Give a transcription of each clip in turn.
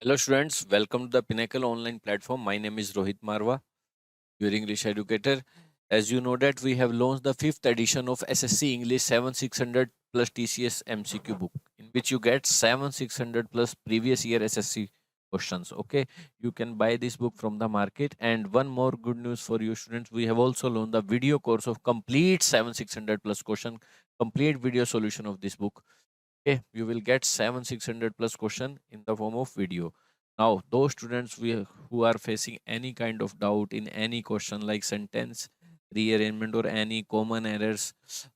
Hello students, welcome to the Pinnacle online platform. My name is Rohit Marwa, your English educator. As you know that we have launched the 5th edition of SSC English 7600 plus TCS MCQ book in which you get 7600 plus previous year SSC questions. Okay, you can buy this book from the market. And one more good news for you students, we have also launched the video course of complete 7600 plus question, complete video solution of this book. Okay, you will get 7600 plus question in the form of video. Now those students who are facing any kind of doubt in any question like sentence rearrangement or any common errors,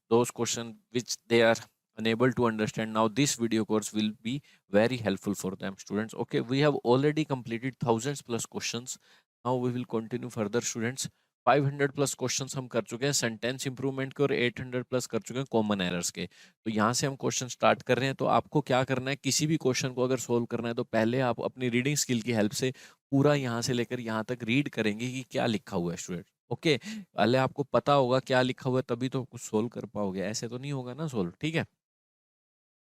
those questions which they are unable to understand, now this video course will be very helpful for them students. Okay, we have already completed thousands plus questions. Now we will continue further students. 500 plus questions हम कर चुके हैं sentence improvement के और 800 plus कर चुके हैं common errors के। तो यहाँ से हम क्वेश्चन स्टार्ट कर रहे हैं। तो आपको क्या करना है, किसी भी क्वेश्चन को अगर सोल्व करना है तो पहले आप अपनी रीडिंग स्किल की हेल्प से पूरा यहाँ से लेकर यहाँ तक रीड करेंगे कि क्या लिखा हुआ है स्टूडेंट। ओके, पहले आपको पता होगा क्या लिखा हुआ है तभी तो कुछ सोल्व कर पाओगे, ऐसे तो नहीं होगा ना सोल्व। ठीक है,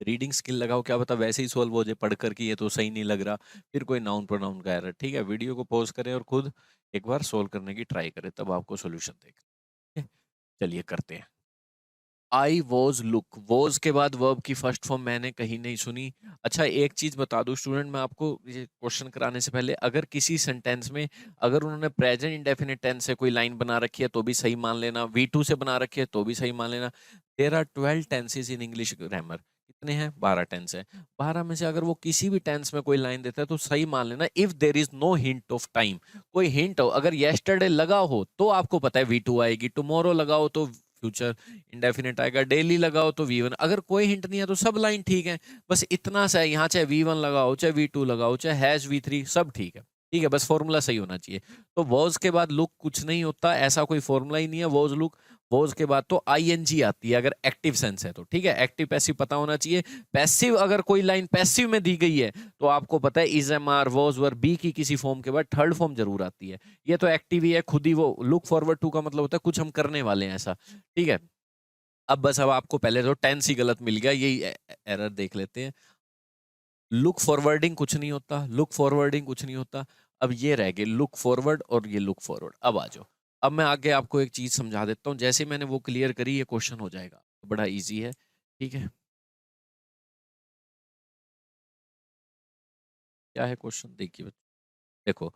रीडिंग स्किल लगाओ, क्या पता वैसे ही सोल्व हो जाए पढ़ कर कि ये तो सही नहीं लग रहा, फिर कोई नाउन प्रोनाउन का एरर। ठीक है, वीडियो को पॉज करें और खुद एक बार सोल्व करने की ट्राई करें, तब आपको सोल्यूशन देगा। चलिए करते हैं। आई वॉज लुक, वॉज के बाद वर्ब की फर्स्ट फॉर्म मैंने कहीं नहीं सुनी। अच्छा, एक चीज बता दूं स्टूडेंट, मैं आपको ये क्वेश्चन कराने से पहले, अगर किसी सेंटेंस में अगर उन्होंने प्रेजेंट इंडेफिनिट टेंस से कोई लाइन बना रखी है तो भी सही मान लेना, V2 से बना रखी है तो भी सही मान लेना। There are 12 tenses in English grammar. कितने हैं? 12 टेंस है। 12 में से अगर वो किसी भी टेंस में कोई लाइन देता है तो सही मान लेना, if there is no hint of time. कोई हिंट हो, अगर येस्टरडे लगा हो तो आपको पता है V2 आएगी, टुमारो लगाओ तो फ्यूचर इंडेफिनिट आएगा, डेली लगाओ तो V1। अगर कोई हिंट नहीं है तो सब लाइन ठीक है। बस इतना सा है, यहाँ चाहे V1 लगाओ चाहे V2 लगाओ चाहे हैज V3, सब ठीक है। ठीक है, बस फॉर्मूला सही होना चाहिए। तो वॉज के बाद लुक कुछ नहीं होता, ऐसा कोई फॉर्मूला ही नहीं है वॉज लुक। वॉज के बाद तो ING आती है अगर एक्टिव सेंस है तो। ठीक है, एक्टिव पैसिव पता होना चाहिए। पैसिव, अगर कोई लाइन पैसिव में दी गई है तो आपको पता है is am are was were be की किसी फॉर्म के बाद थर्ड फॉर्म जरूर आती है। ये तो एक्टिव ही है खुद ही। वो लुक फॉरवर्ड टू का मतलब होता है कुछ हम करने वाले हैं ऐसा। ठीक है, अब आपको पहले तो टेंस ही गलत मिल गया, यही एरर देख लेते हैं। लुक फॉरवर्डिंग कुछ नहीं होता, लुक फॉरवर्डिंग कुछ नहीं होता। अब ये रह गए लुक फॉरवर्ड और ये लुक फॉरवर्ड। अब आ जाओ, अब मैं आगे आपको एक चीज समझा देता हूँ, जैसे मैंने वो क्लियर करी ये क्वेश्चन हो जाएगा, बड़ा इजी है। ठीक है, क्या है क्वेश्चन देखिए देखो,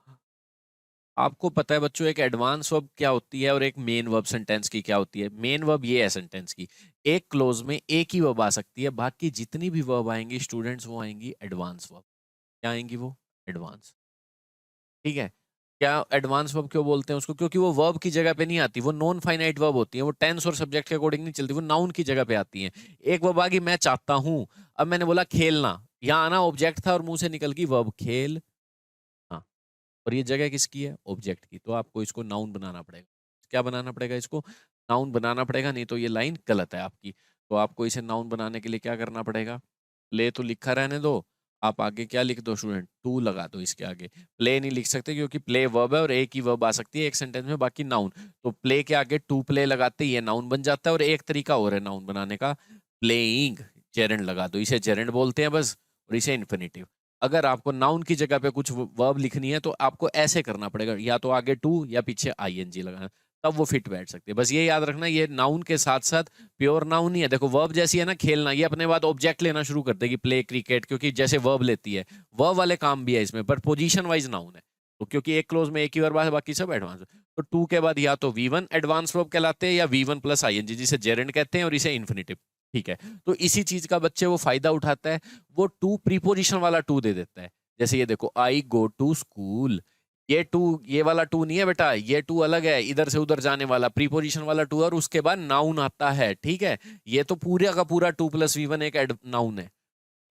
आपको पता है बच्चों एक एडवांस वर्ब क्या होती है और एक मेन वर्ब सेंटेंस की क्या होती है। मेन वर्ब ये है सेंटेंस की, एक क्लोज में एक ही वर्ब आ सकती है, बाकी जितनी भी वर्ब आएंगी स्टूडेंट्स वो आएंगी एडवांस वर्ब। क्या आएंगी वो? एडवांस। ठीक है, क्या एडवांस वर्ब क्यों बोलते हैं उसको? क्योंकि वो वर्ब की जगह पे नहीं आती, वो नॉन फाइनाइट वर्ब होती है, वो टेंस और सब्जेक्ट के अकॉर्डिंग नहीं चलती, वो नाउन की जगह पे आती है। एक वर्ब आ गई मैं चाहता हूं, अब मैंने बोला खेलना, यहाँ आना ऑब्जेक्ट था और मुंह से निकल गई वर्ब खेल। हाँ, और ये जगह किसकी है? ऑब्जेक्ट की। तो आपको इसको नाउन बनाना पड़ेगा। क्या बनाना पड़ेगा? इसको नाउन बनाना पड़ेगा, नहीं तो ये लाइन गलत है आपकी। तो आपको इसे नाउन बनाने के लिए क्या करना पड़ेगा? प्ले तो लिखा रहने दो, आप आगे क्या लिख दो स्टूडेंट? टू लगा दो इसके आगे। प्ले नहीं लिख सकते क्योंकि प्ले वर्ब है और एक ही वर्ब आ सकती है एक सेंटेंस में, बाकी नाउन। तो प्ले के आगे टू प्ले लगाते ही ये नाउन बन जाता है। और एक तरीका और है नाउन बनाने का, प्लेइंग, जेरेंड लगा दो, इसे जेरेंड बोलते हैं बस, और इसे इन्फिनिटिव। अगर आपको नाउन की जगह पे कुछ वर्ब लिखनी है तो आपको ऐसे करना पड़ेगा, या तो आगे टू या पीछे ING लगाना, तब वो फिट बैठ सकती है। बस ये याद रखना, ये नाउन के साथ साथ प्योर नाउन ही है। देखो वर्ब जैसी है ना खेलना, ये अपने बाद ऑब्जेक्ट लेना शुरू कर देगी, प्ले क्रिकेट, क्योंकि जैसे वर्ब लेती है, वर्ब वाले काम भी है इसमें, पर पोजीशन वाइज नाउन है। तो क्योंकि एक क्लोज में एक ही वर्ब है, बाकी सब एडवांस। तो टू के बाद या तो V1 एडवांस वर्ब कहलाते हैं या V1 प्लस ING, जिसे जेरेंड कहते हैं, और इसे इन्फिनिटिव। ठीक है, तो इसी चीज का बच्चे वो फायदा उठाता है, वो टू प्रीपोजिशन वाला टू दे देता है। जैसे ये देखो, आई गो टू स्कूल, ये टू, ये वाला टू नहीं है बेटा, ये टू अलग है, इधर से उधर जाने वाला प्रीपोजिशन वाला टू, और उसके बाद नाउन आता है। ठीक है, ये तो पूरा का पूरा 2 + V1 एक नाउन है,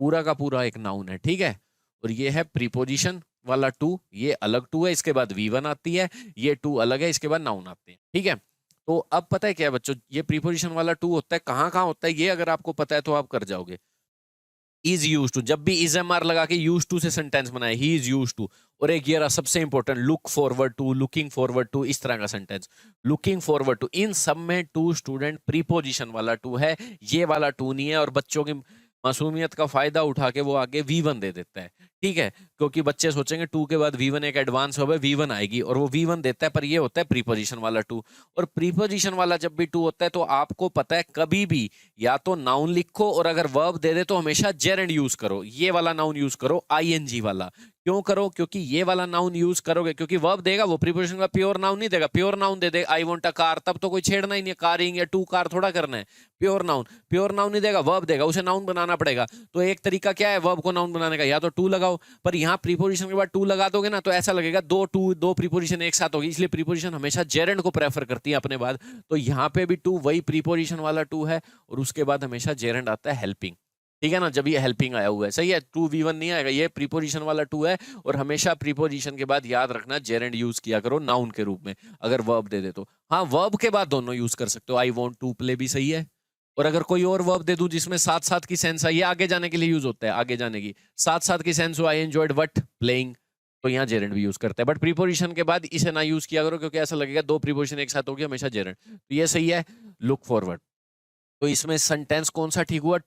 पूरा का पूरा एक नाउन है। ठीक है, और ये है प्रीपोजिशन वाला टू, ये अलग टू है, इसके बाद V1 आती है, ये टू अलग है, इसके बाद नाउन आते हैं। ठीक है, तो अब पता है क्या है बच्चों, ये प्रीपोजिशन वाला टू होता है कहाँ कहाँ होता है, ये अगर आपको पता है तो आप कर जाओगे। इज यूज टू, जब भी इज एम आर लगा के यूज टू से सेंटेंस बनाए, ही इज यूज टू। और एक ये रहा सबसे important, look forward to, looking forward to, इस तरह का सेंटेंस, लुकिंग फॉरवर्ड टू, इन सब में टू स्टूडेंट प्रीपोजिशन वाला टू है, ये वाला टू नहीं है। और बच्चों की मासूमियत का फायदा उठा के वो आगे V1 दे देता है, ठीक है, क्योंकि बच्चे सोचेंगे 2 के बाद V1 एक एडवांस वर्ब है, V1 आएगी, और वो V1 देता है, पर ये होता है प्रीपोजिशन वाला 2। और प्रीपोजिशन वाला जब भी 2 होता है तो आपको पता है कभी भी या तो नाउन लिखो, और अगर वर्ब दे दे तो हमेशा जेरेंड यूज करो, ये वाला नाउन यूज करो, ING वाला। क्यों करो? क्योंकि ये वाला नाउन यूज करोगे, क्योंकि वर्ब देगा वो प्रीपोजिशन का प्योर नाउन नहीं देगा, प्योर नाउन दे देगा, आई वांट अ कार, तब तो कोई छेड़ना ही नहीं है, कारिंग या 2 कार थोड़ा करना है, प्योर नाउन नहीं देगा, वर्ब देगा, उसे नाउन बनाना पड़ेगा। तो एक तरीका क्या है वर्ब को नाउन बनाने का, या तो 2 लगाओ, पर यहाँ प्रीपोजिशन के बाद 2 लगा दोगे ना तो ऐसा लगेगा दो प्रीपोजिशन एक साथ होगी, इसलिए प्रीपोजिशन हमेशा जेरेंड को प्रेफर करती है अपने बाद। तो यहाँ पे भी 2 वही प्रीपोजिशन वाला 2 है, और उसके बाद हमेशा जेरेंड आता है हेल्पिंग, ठीक है ना, जब ये हेल्पिंग आया हुआ है, सही है, 2V1 नहीं आएगा, ये प्रीपोजिशन वाला 2 है। और हमेशा प्रीपोजिशन के बाद याद रखना जेरेंड यूज किया करो नाउन के रूप में, अगर वर्ब दे दे तो। हाँ, वर्ब के बाद दोनों यूज कर सकते हो, आई वांट टू प्ले भी सही है। और अगर कोई और वर्ब दे दूं जिसमें साथ साथ की सेंस है, ये आगे जाने के लिए यूज होता है, आगे जाने की साथ साथ की सेंस हो, आई एंजॉयड व्हाट प्लेइंग, तो यहाँ जेरेंड भी यूज करते हैं। बट प्रीपोजिशन के बाद इसे ना यूज किया करो, क्योंकि ऐसा लगेगा दो प्रीपोजिशन एक साथ होगी, हमेशा जेरेंड। तो ये सही है, लुक फॉरवर्ड। तो इसमें सेंटेंस कौन सा ठीक हुआ?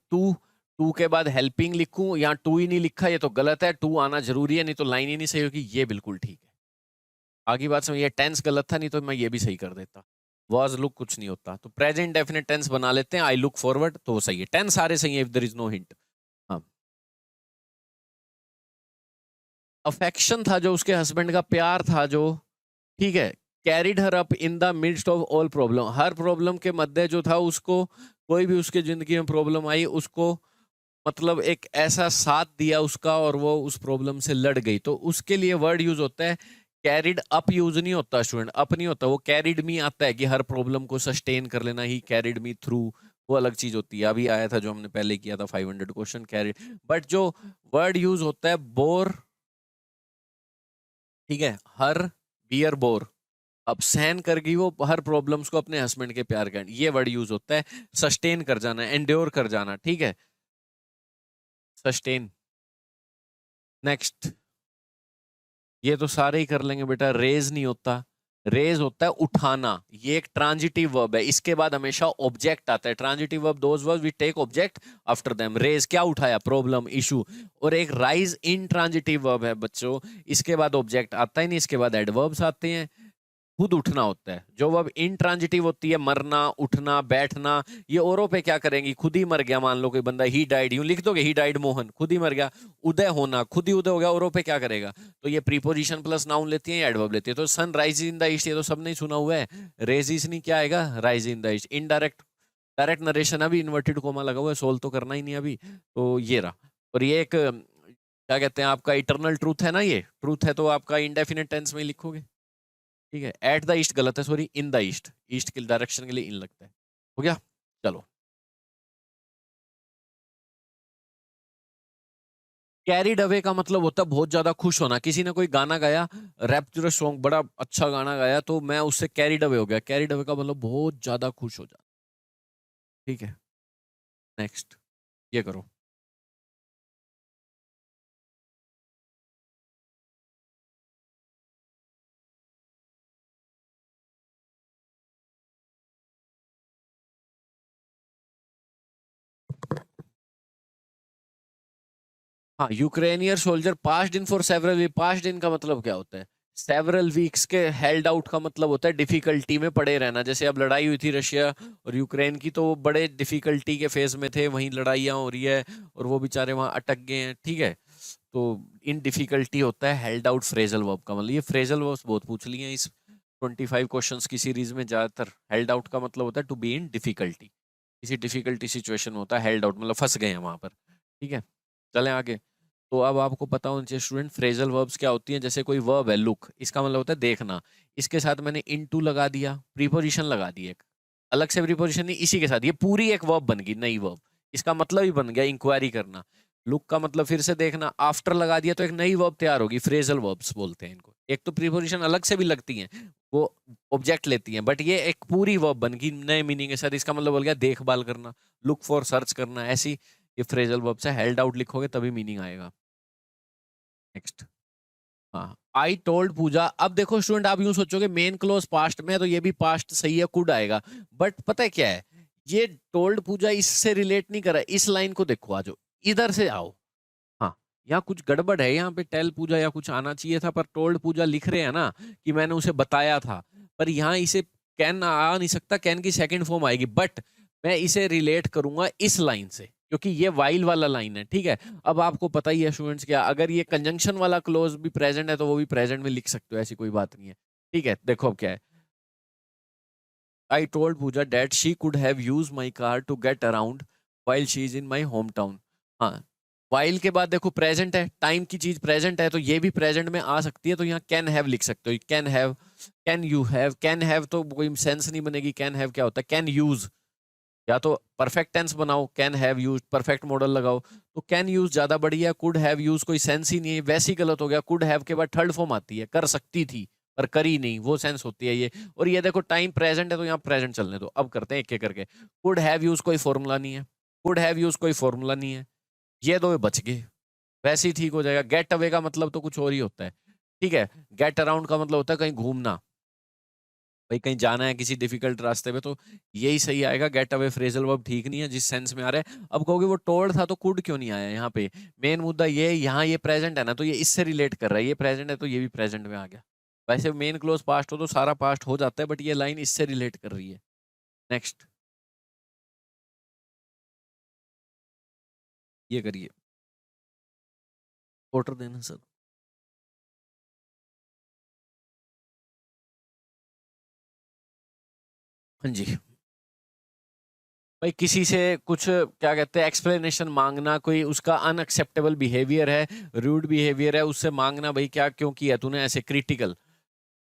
टू के बाद हेल्पिंग लिखूं, यहाँ 2 ही नहीं लिखा, ये तो गलत है, 2 आना जरूरी है, नहीं तो लाइन ही नहीं सही होगी, ये बिल्कुल ठीक है। आगे बात समझ, ये टेंस गलत था, नहीं तो मैं ये भी सही कर देता, वॉज लुक कुछ नहीं होता। तो प्रेजेंट डेफिनेट टेंस बना लेते हैं, आई लुक फॉरवर्ड, तो सही है, टेंस सारे सही है if there is no hint. हाँ, अफेक्शन था जो उसके हस्बैंड का प्यार था जो, ठीक है, carried her up in the midst of all problem, her problem के मध्य जो था उसको, कोई भी उसके जिंदगी में प्रॉब्लम आई उसको, मतलब एक ऐसा साथ दिया उसका, और वो उस प्रॉब्लम से लड़ गई, तो उसके लिए वर्ड यूज होता है कैरिड अप, यूज नहीं होता स्टूडेंट, अप नहीं होता, वो कैरिड मी आता है कि हर प्रॉब्लम को सस्टेन कर लेना, ही कैरिड मी थ्रू, वो अलग चीज होती है, अभी आया था जो हमने पहले किया था 500 क्वेश्चन कैरिड। बट जो वर्ड यूज होता है बोर, ठीक है, हर बियर बोर, अब सहन कर गई वो हर प्रॉब्लम्स को अपने हस्बैंड के प्यार का, ये वर्ड यूज होता है, सस्टेन कर जाना, एंड्योर कर जाना, ठीक है, सस्टेन। नेक्स्ट, ये तो सारे ही कर लेंगे बेटा, रेज नहीं होता, रेज होता है उठाना, ये एक ट्रांजिटिव वर्ब है, इसके बाद हमेशा ऑब्जेक्ट आता है, transitive verb those verb we take object after them, raise क्या उठाया, प्रॉब्लम, इशू। और एक राइज इन ट्रांजिटिव वर्ब है बच्चों, इसके बाद ऑब्जेक्ट आता ही नहीं, इसके बाद एडवर्ब्स आते हैं, खुद उठना होता है। जो वर्ब इंट्रांजिटिव होती है, मरना, उठना, बैठना, ये औरों पे क्या करेंगी, खुद ही मर गया, मान लो कोई बंदा ही डाइड, यूं लिख दोगे ही डाइड मोहन, खुद ही मर गया। उदय होना, खुद ही उदय हो गया, औरों पे क्या करेगा, तो ये प्रीपोजिशन प्लस नाउन लेती है या एडवर्ब लेती है। तो sun rise in the east, ये तो सब नहीं सुना हुआ है, रेजिस नहीं, क्या आएगा, rise in the east. Indirect, direct narration, अभी इन्वर्टेड कोमा लगा हुआ है, सोल्व तो करना ही नहीं अभी, तो ये रहा। और ये एक क्या कहते हैं, आपका इटरनल ट्रूथ है ना, ये ट्रूथ है, तो आपका इंडेफिनिट टेंस में ही लिखोगे, ठीक है। एट द ईस्ट गलत है, sorry, in the east, east के डायरेक्शन के लिए इन लगता है, हो गया, चलो। कैरिड अवे का मतलब होता है बहुत ज्यादा खुश होना, किसी ने कोई गाना गाया, रैप्चरस सॉन्ग, बड़ा अच्छा गाना गाया, तो मैं उससे कैरिड अवे हो गया, कैरिड अवे का मतलब बहुत ज्यादा खुश हो जाना, ठीक है। नेक्स्ट, ये करो। हाँ, Ukrainian soldier passed in for several week, passed in का मतलब क्या होता है, सेवरल वीक्स के, हेल्ड आउट का मतलब होता है डिफिकल्टी में पड़े रहना, जैसे अब लड़ाई हुई थी रशिया और यूक्रेन की, तो वो बड़े डिफिकल्टी के फेज में थे, वहीं लड़ाइयाँ हो रही है और वो बेचारे वहां अटक गए हैं, ठीक है। तो इन डिफिकल्टी होता है हेल्ड आउट, फ्रेजल वर्ब का मतलब, ये फ्रेजल वर्ब्स बहुत पूछ लिए हैं इस 25 क्वेश्चंस की सीरीज में, ज्यादातर हेल्ड आउट का मतलब होता है टू बी इन डिफिकल्टी, किसी डिफिकल्टी सिचुएशन में होता है हेल्ड आउट, मतलब फंस गए हैं वहां पर, ठीक है। चलें आगे। तो अब आपको पता होना चाहिए स्टूडेंट फ्रेजल वर्ब्स क्या होती हैं, जैसे कोई वर्ब है लुक, इसका मतलब होता है देखना, इसके साथ मैंने इनटू लगा दिया, प्रीपोजिशन लगा दी एक, अलग से प्रीपोजिशन नहीं, इसी के साथ ये पूरी एक वर्ब बन गई, नई वर्ब, इसका मतलब ही बन गया इंक्वायरी करना। लुक का मतलब फिर से देखना, आफ्टर लगा दिया तो एक नई वर्ब तैयार होगी, फ्रेजल वर्ब्स बोलते हैं इनको। एक तो प्रीपोजिशन अलग से भी लगती हैं, वो ऑब्जेक्ट लेती हैं, बट ये एक पूरी वर्ब बन गई नए मीनिंग के साथ, इसका मतलब बोल गया देखभाल करना, लुक फॉर सर्च करना, ऐसी ये फ्रेजल वर्ब्स है, हेल्ड आउट लिखोगे तभी मीनिंग आएगा। नेक्स्ट, हाँ, आई टोल्ड पूजा, अब देखो स्टूडेंट आप यूं सोचोगे मेन क्लोज पास्ट में है तो ये भी पास्ट सही है, कुड आएगा, बट पता है क्या है, ये टोल्ड पूजा इससे रिलेट नहीं कर रहा है, इस लाइन को देखो, आज इधर से आओ। हाँ, यहाँ कुछ गड़बड़ है, यहाँ पे टेल पूजा या कुछ आना चाहिए था, पर टोल्ड पूजा लिख रहे हैं ना कि मैंने उसे बताया था, पर यहाँ इसे कैन आ नहीं सकता, कैन की सेकंड फॉर्म आएगी, बट मैं इसे रिलेट करूंगा इस लाइन से, क्योंकि ये वाइल वाला लाइन है, ठीक है। अब आपको पता ही है स्टूडेंट्स, क्या अगर ये कंजंक्शन वाला क्लोज भी प्रेजेंट है तो वो भी प्रेजेंट में लिख सकते हो, ऐसी कोई बात नहीं है, ठीक है। देखो अब क्या है, I told Pooja that she could have used my car to get around while she is in my hometown. हाँ, while के बाद देखो प्रेजेंट है, टाइम की चीज प्रेजेंट है, तो ये भी प्रेजेंट में आ सकती है, तो यहाँ कैन हैव लिख सकते हो, कैन हैव, कैन हैव तो कोई सेंस नहीं बनेगी, कैन हैव क्या होता है, कैन यूज, या तो परफेक्ट टेंस बनाओ, can have use, perfect model लगाओ, तो कैन यूज ज्यादा बढ़िया, कुड हैव यूज कोई सेंस ही नहीं है, वैसे ही गलत हो गया, कुड हैव के बाद थर्ड फॉर्म आती है, कर सकती थी पर करी नहीं, वो सेंस होती है ये। और ये देखो टाइम प्रेजेंट है, तो यहाँ प्रेजेंट चलने दो, अब करते हैं एक एक करके। कुड हैव यूज कोई फॉर्मूला नहीं है, कुड हैव यूज कोई फॉर्मूला नहीं है, ये दो बच गए, वैसे ही ठीक हो जाएगा। गेट अवे का मतलब तो कुछ और ही होता है, ठीक है। गेट अराउंड का मतलब होता है कहीं घूमना, भाई कहीं जाना है किसी डिफिकल्ट रास्ते पे, तो यही सही आएगा। गेट अवे फ्रेजल वर्ब ठीक नहीं है जिस सेंस में आ रहा है। अब कहोगे वो टोल्ड था तो कुड क्यों नहीं आया यहाँ पे, मेन मुद्दा ये है, यहाँ ये प्रेजेंट है ना, तो ये इससे रिलेट कर रहा है, ये प्रेजेंट है तो ये भी प्रेजेंट में आ गया। वैसे मेन क्लोज पास्ट हो तो सारा पास्ट हो जाता है, बट ये लाइन इससे रिलेट कर रही है। नेक्स्ट, ये करिए, ऑर्डर देना सर। हाँ जी, भाई किसी से कुछ क्या कहते हैं एक्सप्लेनेशन मांगना, कोई उसका अनएक्सेप्टेबल बिहेवियर है, रूड बिहेवियर है, उससे मांगना भाई क्या क्यों किया तूने ऐसे, क्रिटिकल,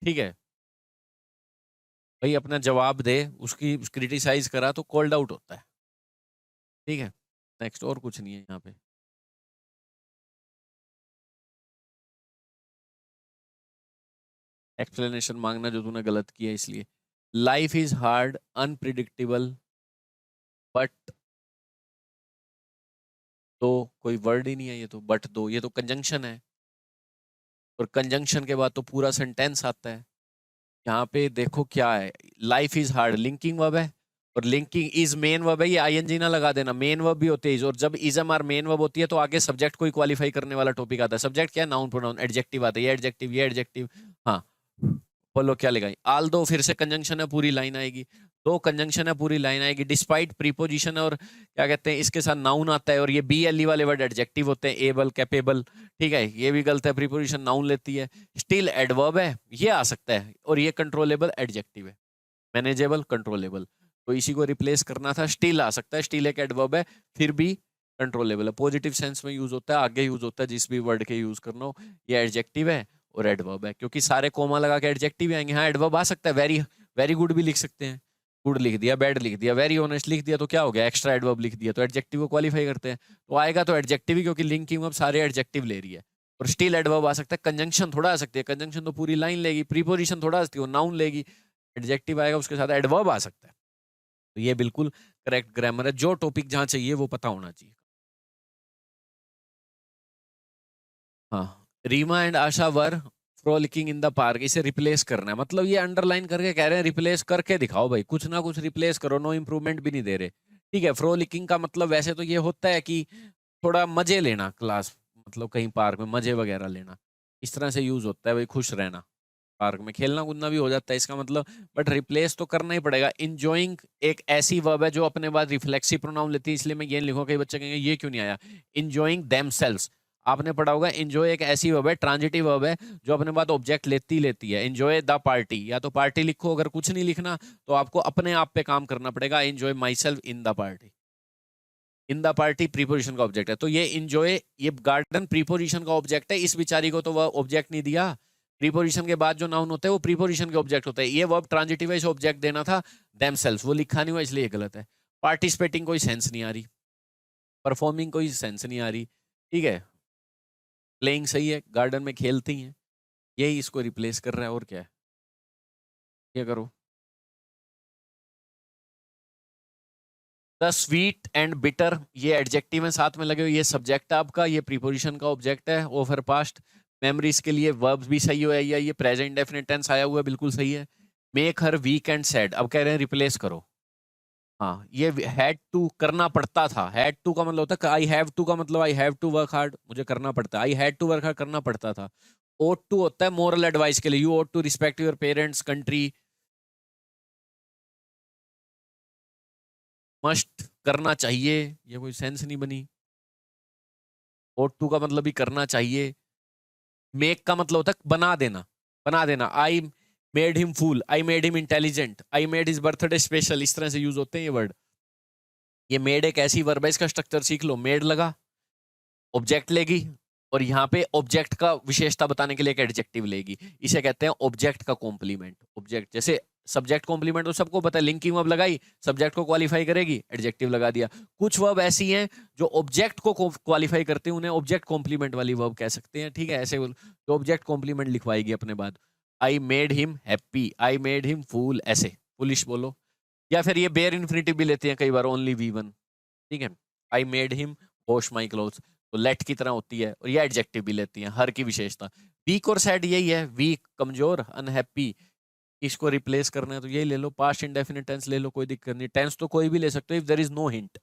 ठीक है। भाई अपना जवाब दे, उसकी क्रिटिसाइज करा तो कॉल्ड आउट होता है, ठीक है। नेक्स्ट, और कुछ नहीं है यहाँ पे। एक्सप्लेनेशन मांगना जो तूने गलत किया इसलिए। Life is hard unpredictable but, तो कोई वर्ड ही नहीं है ये तो, बट दो, ये तो कंजंक्शन है, और कंजंक्शन के बाद तो पूरा सेंटेंस आता है। यहाँ पे देखो क्या है, life is hard linking verb है, और लिंकिंग इज मेन वर्ब है, ये आईएनजी ना लगा देना, मेन वर्ब भी होते हैं, और जब इजम आर मेन वर्ब होती है तो आगे सब्जेक्ट को क्वालिफाई करने वाला टॉपिक आता है। सब्जेक्ट क्या है, नाउन प्रोनाउन, एडजेक्टिव आता है, ये एडजेक्टिव, ये एडजेक्टिव। हाँ, बोलो क्या लिखा, आल दो फिर से कंजंक्शन है, पूरी लाइन आएगी, दो कंजंक्शन है, पूरी लाइन आएगी, डिस्पाइट प्रीपोजिशन और क्या कहते हैं इसके साथ नाउन आता है, और ये बी एल ई वाले वर्ड एडजेक्टिव होते हैं, एबल, कैपेबल, ठीक है, ये भी गलत है, प्रीपोजिशन नाउन लेती है। स्टिल एडवर्ब है, ये आ सकता है, और ये कंट्रोलेबल एडजेक्टिव है, मैनेजेबल, कंट्रोलेबल, तो इसी को रिप्लेस करना था, स्टिल आ सकता है, स्टिल एक एडवर्ब है, फिर भी कंट्रोलेबल है, पॉजिटिव सेंस में यूज होता है, आगे यूज होता है जिस भी वर्ड के यूज करना हो, ये एडजेक्टिव है और एडवर्ब है, क्योंकि सारे कोमा लगा के एडजेक्टिव आएंगे। हाँ, एडवर्ब आ सकता है, वेरी, वेरी गुड भी लिख सकते हैं, गुड लिख दिया, बैड लिख दिया, वेरी ऑनेस्ट लिख दिया, तो क्या हो गया, एक्स्ट्रा एडवर्ब लिख दिया, तो एडजेक्टिव को क्वालिफाई करते हैं, तो आएगा तो एडजेक्टिव ही, क्योंकि लिंकिंग अब सारे एडजेक्टिव ले रही है। और स्टिल एडवर्ब आ सकता है, कंजंक्शन थोड़ा आ सकती है, कंजंक्शन तो पूरी लाइन लेगी, प्रीपोजिशन थोड़ा आ सकती है, नाउन लेगी, एडजेक्टिव आएगा उसके साथ, एडवर्ब आ सकता है। तो ये बिल्कुल करेक्ट ग्रामर है, जो टॉपिक जहां चाहिए वो पता होना चाहिए। हाँ, Reema and Asha were frolicking in the park, इसे रिप्लेस करना है, मतलब ये अंडरलाइन करके कह रहे हैं रिप्लेस करके दिखाओ भाई, कुछ ना कुछ रिप्लेस करो, नो इम्प्रूवमेंट भी नहीं दे रहे, ठीक है। फ्रॉलिकिंग का मतलब वैसे तो ये होता है कि थोड़ा मजे लेना, क्लास मतलब कहीं पार्क में मजे वगैरह लेना, इस तरह से यूज होता है भाई, खुश रहना, पार्क में खेलना कूदना भी हो जाता है इसका मतलब, बट रिप्लेस तो करना ही पड़ेगा। इंजॉइंग एक ऐसी वर्ब है जो अपने बाद रिफ्लेक्सिव प्रोनाउन लेती है, इसलिए मैं ये लिखूंगा, कई बच्चे कहेंगे ये क्यों नहीं आया, इंजॉइंग देमसेल्व्स, आपने पढ़ा होगा, एंजॉय एक ऐसी वर्ब है, ट्रांजिटिव वर्ब है, जो अपने बाद ऑब्जेक्ट लेती है। एंजॉय द पार्टी, या तो पार्टी लिखो, अगर कुछ नहीं लिखना तो आपको अपने आप पे काम करना पड़ेगा, enjoy my self in the party, in the party preposition का ऑब्जेक्ट है, तो ये इंजॉय, ये गार्डन प्रीपोजिशन का ऑब्जेक्ट है, इस बेचारी को तो वह ऑब्जेक्ट नहीं दिया, प्रीपोजिशन के बाद जो नाउन होता है वो प्रीपोजिशन के ऑब्जेक्ट होता है, ये वर्ब ट्रांजिटिव है, इसे ऑब्जेक्ट देना था देमसेल्व्स, वो लिखा नहीं हुआ इसलिए ये गलत है। पार्टिसिपेटिंग कोई सेंस नहीं आ रही, परफॉर्मिंग कोई सेंस नहीं आ रही, ठीक है। प्लेइंग सही है, गार्डन में खेलती हैं, यही इसको रिप्लेस कर रहा है, और क्या है, ये करो। द स्वीट एंड बिटर, ये एडजेक्टिव है साथ में लगे हुए, ये सब्जेक्ट है आपका, ये प्रीपोजिशन का ऑब्जेक्ट है, ओवर पास्ट, मेमोरीज के लिए वर्ब्स भी सही हो, या ये प्रेजेंट डेफिनेट टेंस आया हुआ है, बिल्कुल सही है। Make her weekend sad, अब कह रहे हैं रिप्लेस करो, हाँ, ये हैड टू करना पड़ता था। हैड टू का मतलब होता है आई हैव टू का मतलब I have to work hard, मुझे करना पड़ता है। I had to work hard करना पड़ता था। ओट टू होता है मोरल एडवाइस के लिए, you ought to respect your parents, country. Must करना चाहिए, ये कोई सेंस नहीं बनी। ओट टू का मतलब भी करना चाहिए। मेक का मतलब होता है बना देना, बना देना। I made him fool, I made him intelligent, I made his birthday special, इस तरह से यूज होते हैं ये वर्ड। ये मेड एक ऐसी वर्ब है, इसका स्ट्रक्चर सीख लो। मेड लगा, ऑब्जेक्ट लेगी, और यहाँ पे ऑब्जेक्ट का विशेषता बताने के लिए एक एडजेक्टिव लेगी। इसे कहते हैं ऑब्जेक्ट का कॉम्प्लीमेंट। ऑब्जेक्ट जैसे सब्जेक्ट कॉम्प्लीमेंट तो सबको पता है, लिंकिंग वर्ब लगाई, सब्जेक्ट को क्वालिफाई करेगी, एडजेक्टिव लगा दिया। कुछ वर्ब ऐसी हैं जो ऑब्जेक्ट को क्वालिफाई करते हैं, उन्हें ऑब्जेक्ट कॉम्प्लीमेंट वाली वर्ब कह सकते हैं। ठीक है, ऐसे तो ऑब्जेक्ट कॉम्प्लीमेंट लिखवाएगी अपने बाद। I made him happy, I made him fool, ऐसे फुलिश बोलो। या फिर ये बेयर इन्फिनिटिव भी लेते हैं कई बार, ओनली वी वन। ठीक है, I made him wash my clothes, तो लेट की तरह होती है। और ये एडजेक्टिव भी लेती है, हर की विशेषता। वीक और सैड यही है, वीक कमजोर, अनहैप्पी। इसको रिप्लेस करना है तो यही ले लो, पास्ट इंडेफिनिट टेंस ले लो, कोई दिक्कत नहीं। टेंस तो कोई भी ले सकते हो if there is no hint.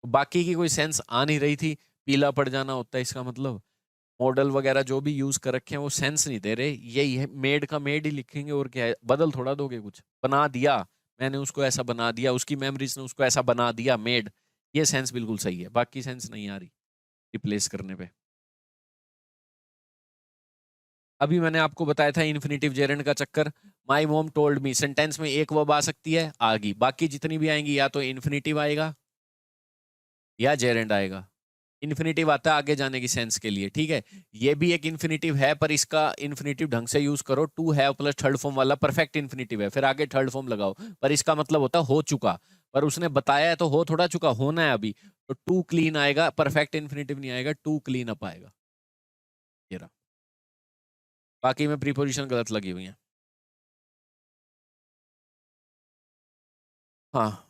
बाकी की कोई सेंस आ नहीं रही थी, पीला पड़ जाना होता है इसका मतलब। मॉडल वगैरह जो भी यूज कर रखे हैं वो सेंस नहीं दे रहे, यही है। मेड का मेड ही लिखेंगे, और क्या है, बदल थोड़ा दोगे कुछ। बना दिया, मैंने उसको ऐसा बना दिया, उसकी मेमोरीज ने उसको ऐसा बना दिया, मेड। ये सेंस बिल्कुल सही है, बाकी सेंस नहीं आ रही रिप्लेस करने पे। अभी मैंने आपको बताया था इन्फिनिटिव जेरेंड का चक्कर। My mom told me, sentence में एक वर्ब आ सकती है, आ गई। बाकी जितनी भी आएंगी या तो इन्फिनिटिव आएगा या जेरेंड आएगा। इन्फिनिटिव आता है आगे जाने की सेंस के लिए, ठीक है। ये भी एक इन्फिनिटिव है, पर इसका इन्फिनिटिव ढंग से यूज करो। To have plus third form वाला परफेक्ट इन्फिनिटिव है, फिर आगे थर्ड फॉर्म लगाओ। पर इसका मतलब होता है हो चुका, पर उसने बताया है तो हो थोड़ा चुका, होना है अभी। तो टू क्लीन आएगा, परफेक्ट इन्फिनिटिव नहीं आएगा, टू क्लीन अप आएगा। ये रहा। बाकी में प्रीपोजिशन गलत लगी हुई है। हाँ,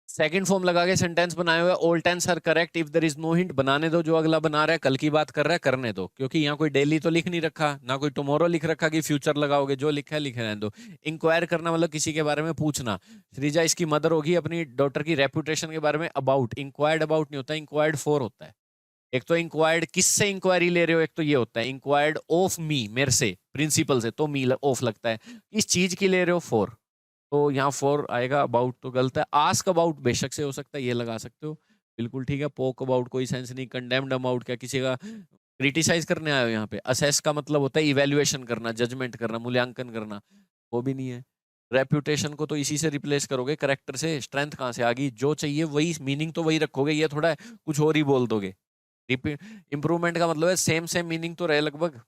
सेकंड फॉर्म लगा के सेंटेंस बनाए हुए, all tense are correct if there is no hint. बनाने दो, जो अगला बना रहा है कल की बात कर रहा है, करने दो। क्योंकि यहाँ कोई डेली तो लिख नहीं रखा, ना कोई टुमारो लिख रखा कि फ्यूचर लगाओगे, जो लिखा है लिखे रहने दो। इंक्वायर करना मतलब किसी के बारे में पूछना। श्रीजा इसकी मदर होगी, अपनी डॉटर की रेपुटेशन के बारे में अबाउट। इंक्वायर्ड अबाउट नहीं होता, इंक्वायर्ड फॉर होता है। एक तो इंक्वायर्ड किससे इंक्वायरी ले रहे हो, एक तो ये होता है इंक्वायर्ड ऑफ मी, मेरे से, प्रिंसिपल से, तो मी ऑफ लगता है। इस चीज की ले रहे हो फॉर, तो यहाँ फॉर आएगा। अबाउट तो गलत है। आस्क अबाउट बेशक से हो सकता है, ये लगा सकते हो, बिल्कुल ठीक है। पोक अबाउट कोई सेंस नहीं। कंडेम्ड अबाउट, क्या किसी का क्रिटिसाइज करने आए हो यहाँ पे। असेस का मतलब होता है इवेल्युएशन करना, जजमेंट करना, मूल्यांकन करना, वो भी नहीं है। रेप्यूटेशन को तो इसी से रिप्लेस करोगे, करेक्टर से। स्ट्रेंथ कहाँ से आ गई, जो चाहिए वही मीनिंग तो वही रखोगे, ये थोड़ा है कुछ और ही बोल दोगे। इंप्रूवमेंट का मतलब है सेम सेम मीनिंग तो रहे लगभग।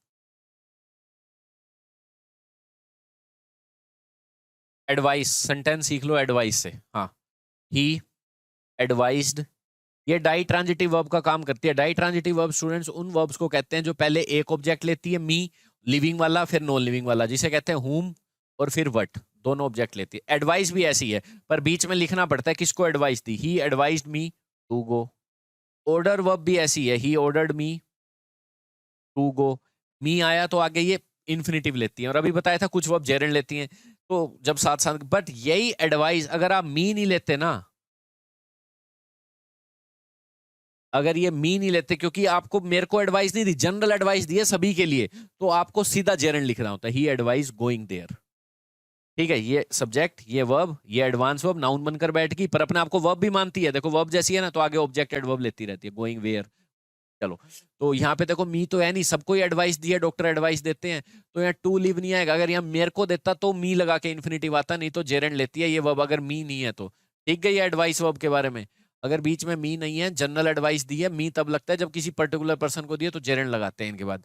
एडवाइस, सेंटेंस सीख लो एडवाइस से। हाँ, ही एडवाइज्ड, ये डाई ट्रांजिटिव वर्ब का काम करती है। डाई ट्रांजिटिव वर्ब स्टूडेंट्स उन वर्ब्स को कहते हैं जो पहले एक ऑब्जेक्ट लेती है, मी, लिविंग वाला, फिर नॉन लिविंग वाला, जिसे कहते हैं हुम, और फिर वट, दोनों ऑब्जेक्ट लेती है। एडवाइस भी ऐसी है, पर बीच में लिखना पड़ता है किसको एडवाइस दी। He advised me to go. Order verb भी ऐसी है, ही ऑर्डर्ड मी टू गो। मी आया तो आगे ये इन्फिनिटिव लेती है। और अभी बताया था कुछ वर्ब जेरेंड लेती हैं, तो जब साथ साथ, बट यही एडवाइस अगर आप मी नहीं लेते ना, अगर ये मी नहीं लेते, क्योंकि आपको मेरे को एडवाइस नहीं दी, जनरल एडवाइस दी है सभी के लिए, तो आपको सीधा जेरेंड लिखना होता है। ही एडवाइस गोइंग देयर। ठीक है, ये सब्जेक्ट, ये वर्ब, ये एडवांस वर्ब नाउन बनकर बैठ गई, पर अपने आपको वर्ब भी मानती है। देखो वर्ब जैसी है ना, तो आगे ऑब्जेक्ट एडवर्ब लेती रहती है, गोइंग वेयर। चलो, तो यहाँ पे देखो मी तो है नहीं, सबको ही एडवाइस दी है, डॉक्टर एडवाइस देते हैं, तो यहाँ टू लिव नहीं आएगा। अगर यहाँ मेरे को देता तो मी लगा के इन्फिनिटिव आता, नहीं तो जेरेंड लेती है ये वर्ब, अगर मी नहीं है तो। ठीक है, ये एडवाइस वर्ब के बारे में। अगर बीच में मी नहीं है, जनरल एडवाइस दी है, मी तब लगता है जब किसी पर्टिकुलर पर्सन को दिए, तो जेरेंड लगाते हैं इनके बाद।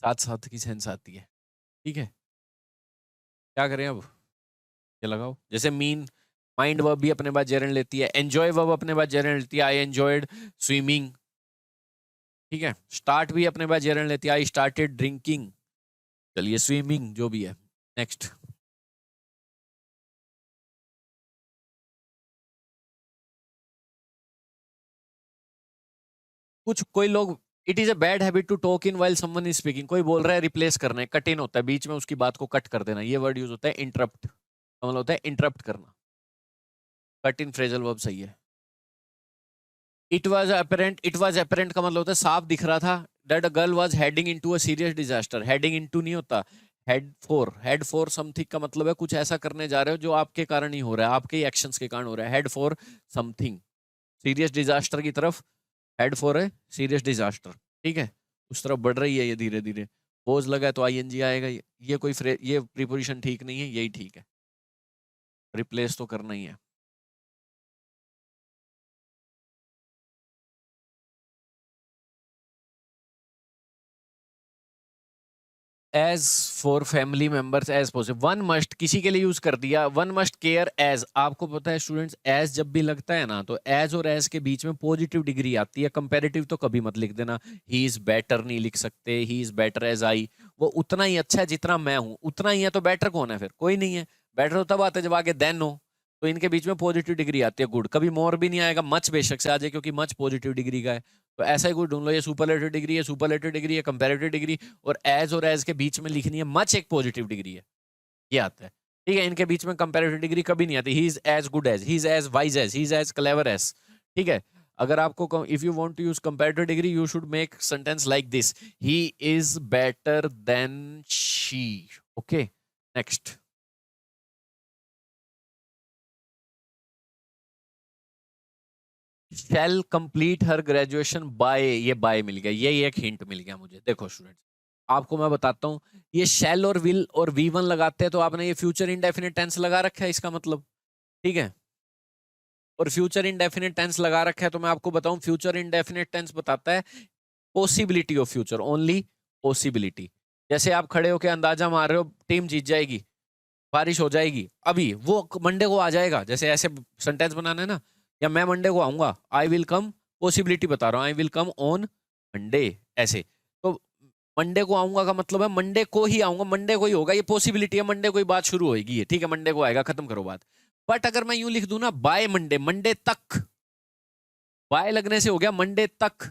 साथ साथ की सेंस आती है। ठीक है, क्या करें अब, ये लगाओ। जैसे मीन, माइंड वर्ब भी अपने बाद जेरेंड लेती है। एंजॉय वर्ब अपने बाद जेरेंड लेती है, आई एंजॉयड स्विमिंग। ठीक है, स्टार्ट भी अपने बाद जेरेंड लेती है, आई स्टार्टेड ड्रिंकिंग। चलिए, स्विमिंग जो भी है। नेक्स्ट, कुछ कोई लोग, it is a bad habit to talk in while someone is speaking. कोई बोल रहा है, रिप्लेस करना है, कट इन होता है, बीच में उसकी बात को कट कर देना, ये वर्ड यूज होता है इंटरप्ट। मतलब होता है इंटरप्ट करना। कट इन फ्रेजल वर्ब सही है। इट वाज अपेरेंट का मतलब होता है साफ दिख रहा था। That a girl was heading into a serious disaster. Heading into नहीं होता, हेड फॉर समथिंग का मतलब है कुछ ऐसा करने जा रहे हो जो आपके कारण ही हो रहा है, आपके ही एक्शंस के कारण हो रहा है। Head for something, serious disaster की तरफ, head for a serious disaster. ठीक है, उस तरफ बढ़ रही है ये धीरे धीरे। पोज लगा है तो आईएनजी आएगा। ये कोई ये प्रीपोजिशन ठीक नहीं है, यही ठीक है, रिप्लेस तो करना ही है। As for family members as possible. One must किसी के लिए यूज कर दिया, वन मस्ट केयर एज। आपको पता है स्टूडेंट्स, एज जब भी लगता है ना तो एज और एज के बीच में पॉजिटिव डिग्री आती है। कंपैरेटिव तो कभी मत लिख देना। ही इज बेटर नहीं लिख सकते, he is better as I. वो उतना ही अच्छा है जितना मैं हूं, उतना ही है। तो बेटर कौन है? फिर कोई नहीं है। बेटर तो तब आता है जब आगे देन हो। तो इनके बीच में पॉजिटिव डिग्री आती है, गुड। कभी मोर भी नहीं आएगा, मच बेशक से आ जाए, क्योंकि मच पॉजिटिव डिग्री का है। तो ऐसा ही कुछ ढूंढ लो। ये सुपरलेटिव डिग्री है, सुपरलेटिव डिग्री है, कंपैरेटिव डिग्री। और एज के बीच में लिखनी है मच, एक पॉजिटिव डिग्री है, ये आता है। ठीक है, इनके बीच में कंपैरेटिव डिग्री कभी नहीं आती। He is as good as, he is as wise as, he is as clever as. ठीक है, अगर आपको if you want to use comparative degree, you should make sentence like this: he is better than she. Okay, next. Shall complete her graduation by, ये by मिल गया, ये एक hint मिल गया मुझे। देखो स्टूडेंट्स, आपको मैं बताता हूं, ये शैल और विल और वी वन लगाते हैं तो आपने ये फ्यूचर इंडेफिनिट टेंस लगा रखा है, इसका मतलब। ठीक है, और फ्यूचर इंडेफिनिट टेंस लगा रखा है तो मैं आपको बताऊं, फ्यूचर इंडेफिनिट टेंस बताता है possibility of future, only possibility. जैसे आप खड़े होकर अंदाजा मार रहे हो टीम जीत जाएगी, बारिश हो जाएगी, अभी वो मंडे को आ जाएगा, जैसे ऐसे सेंटेंस बनाना है ना। या मैं मंडे को आऊंगा, आई विल कम, पॉसिबिलिटी बता रहा हूँ, I will come on Monday, ऐसे। तो मंडे को आऊंगा का मतलब है मंडे को ही आऊंगा, मंडे को ही होगा, ये पॉसिबिलिटी है, मंडे को ही बात शुरू होगी है। ठीक है, मंडे को आएगा, खत्म करो बात। बट अगर मैं यूं लिख दूं ना, बाय मंडे, मंडे तक, बाय लगने से हो गया मंडे तक।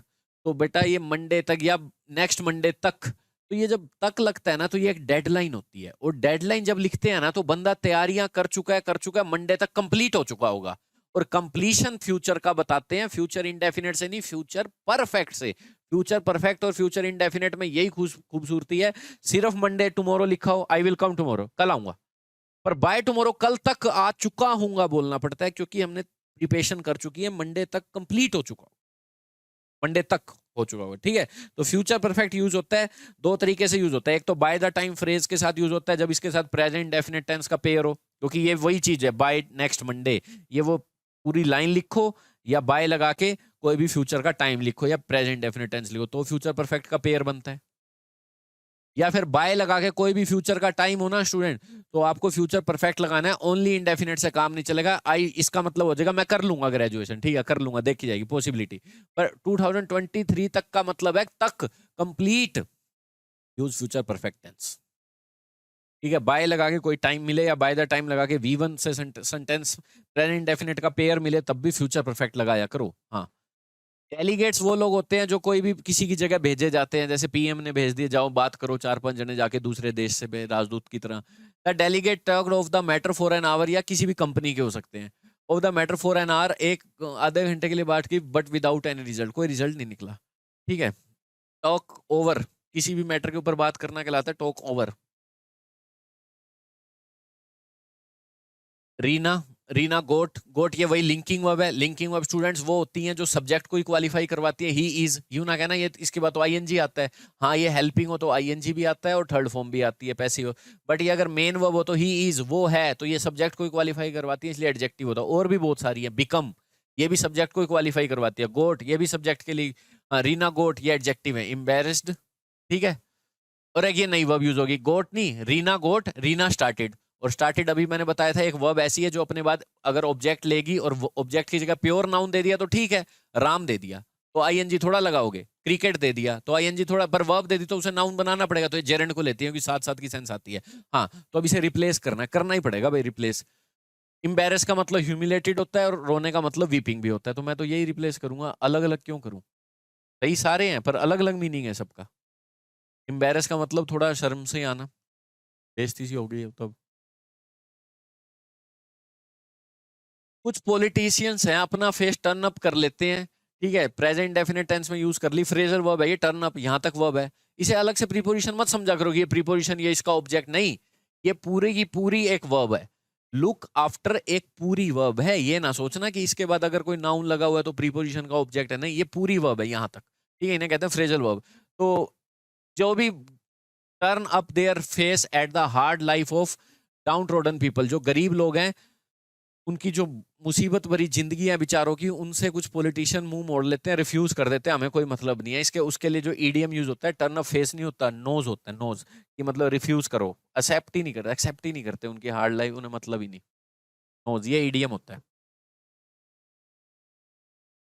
तो बेटा ये मंडे तक या नेक्स्ट मंडे तक, तो ये जब तक लगता है ना तो ये एक डेडलाइन होती है। और डेडलाइन जब लिखते हैं ना तो बंदा तैयारियां कर चुका है, मंडे तक कंप्लीट हो चुका होगा। और कंप्लीशन फ्यूचर का बताते हैं, फ्यूचर इंडेफिनिट से नहीं, फ्यूचर परफेक्ट से। फ्यूचर परफेक्ट और फ्यूचर इंडेफिनिट में यही खूबसूरती है। सिर्फ मंडे टुमारो लिखा हो, आई विल कम टुमारो, कल आऊंगा। पर बाय टुमारो, कल तक आ चुका हूंगा बोलना पड़ता है, क्योंकि हमने प्रिपरेशन कर चुकी है, मंडे तक कंप्लीट हो चुका, मंडे तक हो चुका होगा। ठीक है, तो फ्यूचर परफेक्ट यूज होता है दो तरीके से यूज होता है। एक तो बाय द टाइम फ्रेज के साथ यूज होता है, जब इसके साथ प्रेजेंट डेफिनेट टेंस का पेयर हो, क्योंकि ये वही चीज है, बाय नेक्स्ट मंडे। ये वो पूरी लाइन लिखो, या बाय लगा के कोई भी फ्यूचर का टाइम लिखो, या प्रेजेंट डेफिनेट टेंस लिखो, तो फ्यूचर परफेक्ट का पेयर बनता है। या फिर बाय लगा के कोई भी फ्यूचर का टाइम हो ना स्टूडेंट, तो आपको फ्यूचर परफेक्ट लगाना है। ओनली इंडेफिनेट से काम नहीं चलेगा। आई इसका मतलब हो जाएगा मैं कर लूंगा ग्रेजुएशन, ठीक है, कर लूंगा, देखी जाएगी पॉसिबिलिटी। पर 2023 तक का मतलब है तक, complete. Use future perfect tense. ठीक है, बाय लगा के कोई टाइम मिले, या बाय द टाइम लगा के वी वन से सेंटेंस प्रेजेंट इंडेफिनेट का पेयर मिले, तब भी फ्यूचर परफेक्ट लगाया करो। हाँ, डेलीगेट्स वो लोग होते हैं जो कोई भी किसी की जगह भेजे जाते हैं, जैसे पीएम ने भेज दिए, जाओ बात करो 4-5 जने जाके दूसरे देश से, राजदूत की तरह। The delegate talked of the matter for an hour, या किसी भी कंपनी के हो सकते हैं। Of the matter for an hour, एक आधे घंटे के लिए बात की, बट विदाउट एनी रिजल्ट, कोई रिजल्ट नहीं निकला। ठीक है, टॉक ओवर, किसी भी मैटर के ऊपर बात करना कहलाता है टॉक ओवर। रीना, रीना गोट, गोट ये वही लिंकिंग वर्ब है। लिंकिंग वर्ब स्टूडेंट्स वो होती हैं जो सब्जेक्ट को ही क्वालिफाई करवाती है। ही इज, यू ना कहना, ये इसके बाद तो आईएनजी आता है। हाँ, ये हेल्पिंग हो तो आईएनजी भी आता है, और थर्ड फॉर्म भी आती है पैसिव। बट ये अगर मेन वर्ब हो तो ही इज, वो है, तो ये सब्जेक्ट को ही क्वालिफाई करवाती है, इसलिए एडजेक्टिव होता है। और भी बहुत सारी है, बिकम, ये भी सब्जेक्ट को ही क्वालिफाई करवाती है। गोट, ये भी सब्जेक्ट के लिए। रीना गोट, ये एडजेक्टिव है। एम्बेरस्ड, ठीक है। और एक ये नई वर्ब यूज होगी, गोट नहीं, रीना गोट, रीना स्टार्टेड। और स्टार्टेड अभी मैंने बताया था, एक वर्ब ऐसी है जो अपने बाद अगर ऑब्जेक्ट लेगी, और ऑब्जेक्ट की जगह प्योर नाउन दे दिया तो ठीक है, राम दे दिया तो आईएनजी थोड़ा लगाओगे, क्रिकेट दे दिया तो आईएनजी थोड़ा, पर वर्ब दे दी तो उसे नाउन बनाना पड़ेगा, तो ये जेरेंड को लेती है, क्योंकि साथ साथ की सेंस आती है। हाँ, तो अब इसे रिप्लेस करना है, करना ही पड़ेगा भाई रिप्लेस। इम्बेरस का मतलब ह्यूमिलेटेड होता है, और रोने का मतलब वीपिंग भी होता है, तो मैं तो यही रिप्लेस करूंगा, अलग अलग क्यों करूं? सही सारे हैं, पर अलग अलग मीनिंग है सबका। एम्बेरस का मतलब थोड़ा शर्म से आना, बेइज्जती सी हो गई है तब। कुछ पॉलिटिशियंस हैं अपना फेस टर्न अप कर लेते हैं, ठीक है, प्रेजेंट डेफिनेट टेंस में यूज कर ली, फ्रेजल वर्ब है ये, टर्न अप यहाँ तक वर्ब है, इसे अलग से प्रीपोजिशन मत समझा करो कि ये प्रीपोजिशन ये इसका ऑब्जेक्ट नहीं, ये पूरी की पूरी एक वर्ब है। लुक आफ्टर एक पूरी वर्ब है, ये ना सोचना कि इसके बाद अगर कोई नाउन लगा हुआ है तो प्रीपोजिशन का ऑब्जेक्ट है, नहीं, ये पूरी वर्ब है यहाँ तक, ठीक है, इन्हें कहते हैं फ्रेजल वर्ब। तो जो भी turn up their face at the hard life of down trodden people, जो गरीब लोग हैं उनकी जो मुसीबत भरी जिंदगी है बेचारों की, उनसे कुछ पॉलिटिशियन मुंह मोड़ लेते हैं, रिफ्यूज कर देते हैं, हमें कोई मतलब नहीं है इसके, उसके लिए जो ईडीएम यूज होता है टर्न अप फेस नहीं होता, नोज होता है, नोज, कि मतलब रिफ्यूज करो, एक्सेप्ट ही नहीं करते, एक्सेप्ट ही नहीं करते, उनकी हार्ड लाइफ उन्हें मतलब ही नहीं, नोज, ये ईडीएम होता है।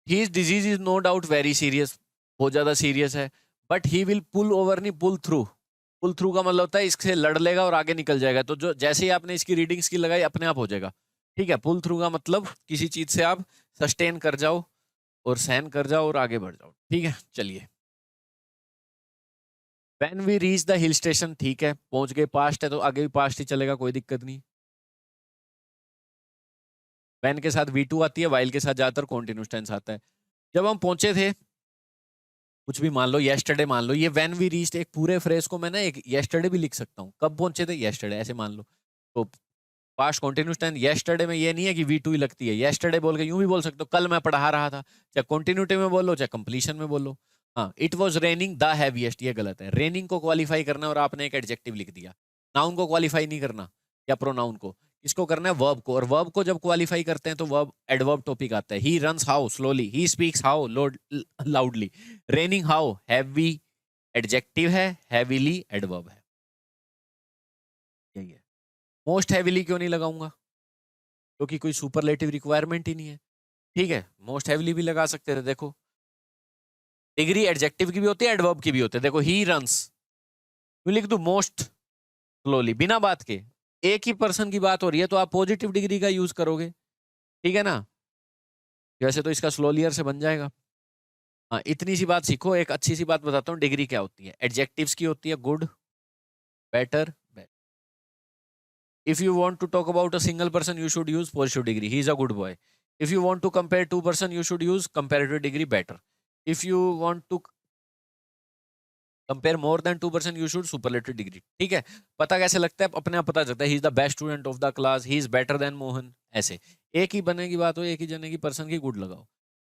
His disease is no doubt very serious, बहुत ज्यादा सीरियस है, but he will pull over नहीं पुल थ्रू, पुल थ्रू का मतलब होता है इससे लड़ लेगा और आगे निकल जाएगा, तो जो जैसे ही आपने इसकी रीडिंग स्किल लगाई अपने आप हो जाएगा, ठीक है। पुल थ्रू का मतलब किसी चीज से आप सस्टेन कर जाओ और सहन कर जाओ और आगे बढ़ जाओ, ठीक है। चलिए, when we reach the hill station, ठीक है, पहुंच गए, पास्ट है तो आगे भी पास्ट ही चलेगा, कोई दिक्कत नहीं। व्हेन के साथ वी टू आती है, वाइल के साथ ज्यादातर कॉन्टिन्यूस टेंस आता है। जब हम पहुंचे थे, कुछ भी मान लो, येस्टरडे मान लो, ये व्हेन वी रीच्ड एक पूरे फ्रेज को मैं ना एक येस्टरडे भी लिख सकता हूँ, कब पहुंचे थे, येस्टरडे, ऐसे मान लो। तो पास्ट कॉन्टिन्यूस टेंस येस्टरडे में ये नहीं है कि वी टू ही लगती है, येस्टरडे बोल के यूं भी बोल सकते हो, कल मैं पढ़ा रहा था, चाहे कॉन्टिन्यूटी में बोलो चाहे कंप्लीशन में बोलो। हाँ, it was raining the heaviest, ये गलत है, रेनिंग को क्वालिफाई करना और आपने एक एडजेक्टिव लिख दिया, नाउन को क्वालिफाई नहीं करना या प्रोनाउन को, इसको करना है वर्ब को, और वर्ब को जब क्वालिफाई करते हैं तो वर्ब एडवर्ब टॉपिक आता है। He runs how slowly, he speaks how loudly, raining how heavy adjective है, हैवीली एडवर्ब है, यही है। मोस्ट हैवीली क्यों नहीं लगाऊंगा, क्योंकि कोई सुपरलेटिव रिक्वायरमेंट ही नहीं है, ठीक है। मोस्ट हैवीली भी लगा सकते थे, देखो डिग्री एडजेक्टिव की भी होती है एडवर्ब की भी होती है, देखो ही रन्स, क्यों लिख दू मोस्ट स्लोली बिना बात के, एक ही पर्सन की बात हो रही है तो आप पॉजिटिव डिग्री का यूज करोगे, ठीक है ना। वैसे तो इसका स्लोलियर से बन जाएगा। हाँ, इतनी सी बात सीखो, एक अच्छी सी बात बताता हूँ, डिग्री क्या होती है, एडजेक्टिव्स की होती है good, better, best. If you want to talk about a single person you should use positive degree, he is a good boy. If you want to compare two person you should use comparative degree, better. If you want to compare more than 2% you should superlative degree, ठीक है। पता कैसे लगता है, अपने आप पता चलता है, he is the best student of the class, he is better then Mohan, ऐसे एक ही बनने की बात हो, एक ही जने की पर्सन की गुड लगाओ।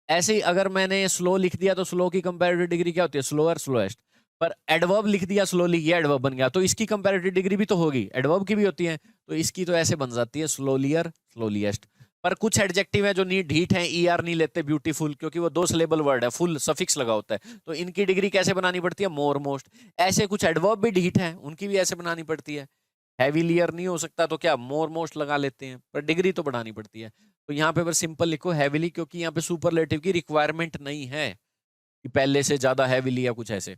ऐसे ही अगर मैंने स्लो लिख दिया तो स्लो की कंपैरेटिव डिग्री क्या होती है, स्लोअर, स्लोएस्ट। पर एडवर्ब लिख दिया स्लोली, ये एडवर्ब बन गया, तो इसकी कंपैरेटिव डिग्री भी तो होगी, एडवर्ब की भी होती है, तो इसकी तो ऐसे बन जाती है स्लोलियर, स्लोलीएस्ट। पर कुछ एडजेक्टिव है जो नी ढीठ है, ई आर नहीं लेते, ब्यूटीफुल, क्योंकि वो दो सिलेबल वर्ड है, फुल सफिक्स लगा होता है, तो इनकी डिग्री कैसे बनानी पड़ती है, मोर, मोस्ट। ऐसे कुछ एडवर्ब भी ढीठ है, उनकी भी ऐसे बनानी पड़ती है, हैवीलियर नहीं हो सकता तो क्या मोर, मोस्ट लगा लेते हैं, पर डिग्री तो बढ़ानी पड़ती है। तो यहाँ पे बस सिंपल लिखो हैवीली, क्योंकि यहाँ पे सुपरलेटिव की रिक्वायरमेंट नहीं है कि पहले से ज्यादा हैवीली या कुछ ऐसे।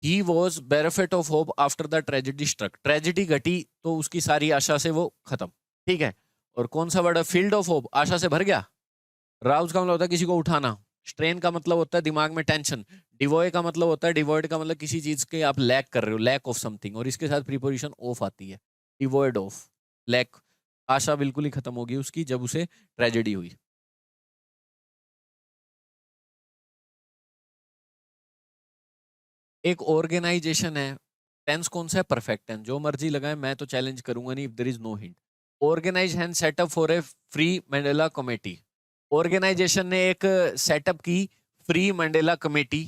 He was benefit of hope after the tragedy struck, tragedy घटी तो उसकी सारी आशा से वो खत्म, ठीक है। और कौन सा वर्ड है, फील्ड ऑफ होप, आशा से भर गया। राउज का मतलब होता है किसी को उठाना, स्ट्रेन का मतलब होता है दिमाग में टेंशन, डिवॉय का मतलब होता है, डिवॉइड का मतलब किसी चीज के आप लैक कर रहे हो, लैक ऑफ समथिंग, और इसके साथ प्रीपोजिशन ऑफ आती है, डिवॉइड ऑफ, लैक, आशा बिल्कुल ही खत्म होगी उसकी जब उसे ट्रेजेडी हुई। एक ऑर्गेनाइजेशन है, टेंस कौन सा है, परफेक्ट टेंस, जो मर्जी लगाए, मैं तो चैलेंज करूंगा नहीं, if there is no hint. Organise hand setup for a free Mandela committee, organisation ने एक सेटअप की फ्री मंडेला कमेटी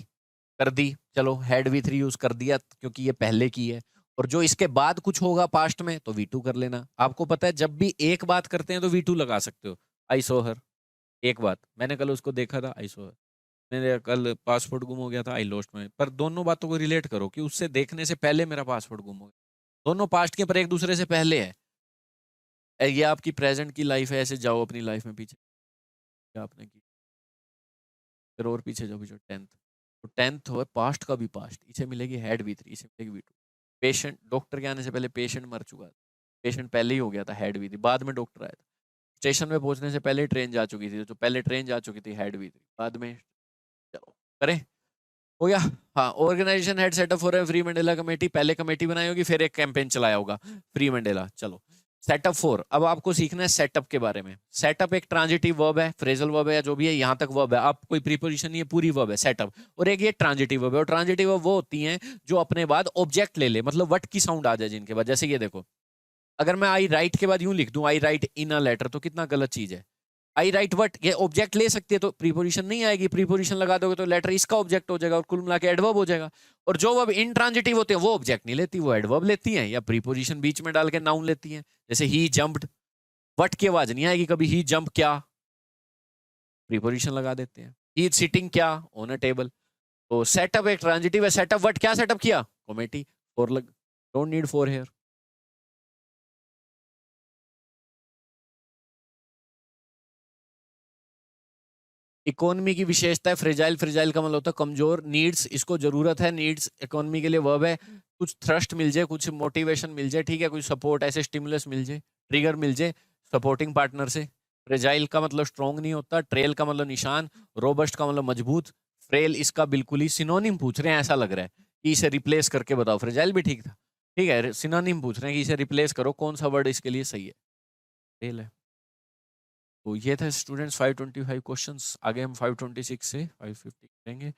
कर दी, चलो हेड वी थ्री यूज कर दिया क्योंकि ये पहले की है, और जो इसके बाद कुछ होगा पास्ट में तो वी टू कर लेना। आपको पता है जब भी एक बात करते हैं तो वी टू लगा सकते हो, आई सो हर, एक बात, मैंने कल उसको देखा था, आई सो हर, मेरे कल पासपोर्ट गुम हो गया था, आई लॉस्ट माई, पर दोनों बातों को रिलेट करो कि उससे देखने से पहले मेरा पासपोर्ट गुम हो गया, दोनों पास्ट के पर एक दूसरे से पहले है। ये आपकी प्रेजेंट की लाइफ है, ऐसे जाओ अपनी लाइफ में पीछे, क्या आपने की, फिर और पीछे जाओ, पीछे टेंथ, तो टेंथ हो पास्ट का भी पास्ट, इसे मिलेगी हेड वी थ्री, इसे मिलेगी वी टू। पेशेंट, डॉक्टर के आने से पहले पेशेंट मर चुका था, पेशेंट पहले ही हो गया था, हेड वी थ्री, बाद में डॉक्टर आया था। स्टेशन में पहुंचने से पहले ट्रेन जा चुकी थी, तो पहले ट्रेन जा चुकी थी, हेड वी थ्री, बाद में, चलो करें, हो गया। हाँ, organisation head setup for a free Mandela committee, पहले कमेटी बनाई होगी फिर एक कैंपेन चलाया होगा फ्री मंडेला, चलो। सेटअप 4। अब आपको सीखना है सेटअप के बारे में। सेटअप एक ट्रांजिटिव वर्ब है, फ्रेजल वर्ब है या जो भी है, यहां तक वर्ब है, आप कोई प्रीपोजिशन नहीं है, पूरी वर्ब है सेटअप। और एक ये ट्रांजिटिव वर्ब है, और ट्रांजिटिव वर्ब वो होती हैं जो अपने बाद ऑब्जेक्ट ले ले, मतलब वट की साउंड आ जाए जिनके बाद। जैसे ये देखो, अगर मैं आई राइट के बाद यूं लिख दूं आई राइट इन अ लेटर, तो कितना गलत चीज है। आई राइट वट ये ऑब्जेक्ट ले सकती है, तो प्रीपोजिशन नहीं आएगी, प्रीपोजिशन लगा दोगे तो लेटर इसका ऑब्जेक्ट हो जाएगा और कुल मिला के एडवर्ब हो जाएगा। और जो वर्ब इंट्रांजिटिव होते हैं वो ऑब्जेक्ट नहीं लेती, वो एडवर्ब लेती हैं या प्रीपोजिशन बीच में डाल के नाउन लेती हैं। जैसे ही जंप्ड, वट की आवाज नहीं आएगी कभी, ही जंप क्या, प्रीपोजिशन लगा देते हैं। ही सिटिंग क्या, ऑन अ टेबल। तो सेटअप एक ट्रांजिटिव है। सेटअप वट क्या सेटअप किया, कॉमेटी। फोर लग, don't need for here. Economy की विशेषता है फ्रेजाइल। फ्रेजाइल का मतलब होता है कमजोर। नीड्स, इसको जरूरत है, नीड्स इकोनॉमी के लिए वर्ब है। कुछ थ्रस्ट मिल जाए, कुछ मोटिवेशन मिल जाए, ठीक है, कुछ सपोर्ट ऐसे स्टिमुलस मिल जाए, ट्रिगर मिल जाए सपोर्टिंग पार्टनर से। फ्रेजाइल का मतलब स्ट्रॉन्ग नहीं होता। ट्रेल का मतलब निशान। रोबस्ट का मतलब मजबूत। फ्रेल इसका बिल्कुल ही सिनोनिम पूछ रहे हैं, ऐसा लग रहा है कि इसे रिप्लेस करके बताओ। फ्रेजाइल भी ठीक था, ठीक है, सिनोनिम पूछ रहे हैं कि इसे रिप्लेस करो, कौन सा वर्ड इसके लिए सही है। फ्रेल है। तो ये था स्टूडेंट्स 525 क्वेश्चंस। आगे हम 526 से 550 करेंगे।